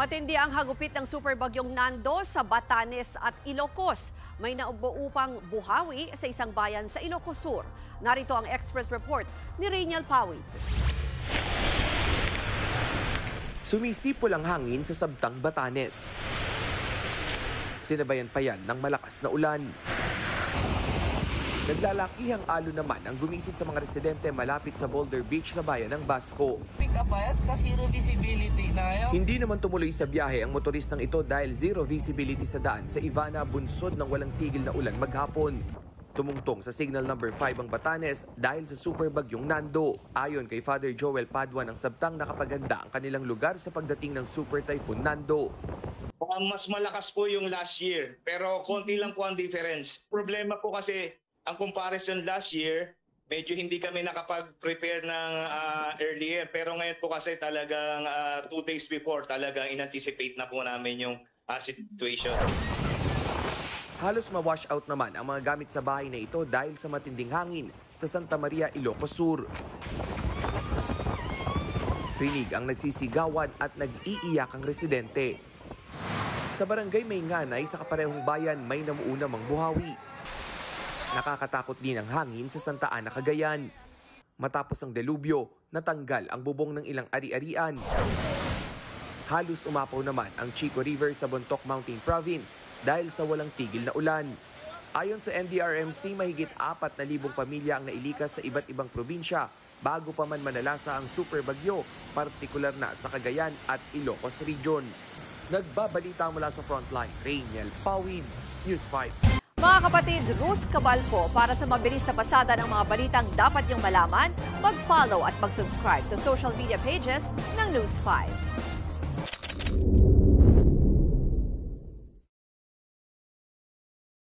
Matindi ang hagupit ng superbagyong Nando sa Batanes at Ilocos. May naubuupang buhawi sa isang bayan sa Ilocos Sur. Narito ang Express Report ni Rainiel Pawid. Sumisipol ang hangin sa Sabtang Batanes. Sinabayan pa yan ng malakas na ulan. Naglalakihang alon naman ang gumising sa mga residente malapit sa Boulder Beach sa bayan ng Basco. Pick up bias kasi zero visibility na yun. Hindi naman tumuloy sa biyahe ang motoristang ito dahil zero visibility sa daan sa Ivana bunsod ng walang tigil na ulan maghapon. Tumungtong sa signal number 5 ang Batanes dahil sa superbagyong Nando. Ayon kay Father Joel Padua ng Sabtang, nakapaganda ang kanilang lugar sa pagdating ng Super Typhoon Nando. Mas malakas po yung last year, pero konti lang po ang difference. Problema po kasi ang comparison last year, medyo hindi kami nakapag-prepare ng earlier. Pero ngayon po kasi talagang 2 days before, talagang in-anticipate na po namin yung situation. Halos ma-wash out naman ang mga gamit sa bahay na ito dahil sa matinding hangin sa Santa Maria, Ilocos Sur. Rinig ang nagsisigawan at nag-iiyak ang residente. Sa barangay Maynganay sa kaparehong bayan may namuuna mang buhawi. Nakakatakot din ang hangin sa Santa Ana, Cagayan. Matapos ang delubyo, natanggal ang bubong ng ilang ari-arian. Halos umapaw naman ang Chico River sa Bontoc Mountain Province dahil sa walang tigil na ulan. Ayon sa NDRMC, mahigit 4,000 pamilya ang nailikas sa iba't ibang probinsya bago pa man manalasa ang superbagyo, partikular na sa Cagayan at Ilocos Region. Nagbabalita mula sa Frontline, Rainiel Pawid, News 5. Mga kapatid, Ruth Cabalco, para sa mabilis na pasada ng mga balitang dapat niyong malaman, mag-follow at mag-subscribe sa social media pages ng News 5.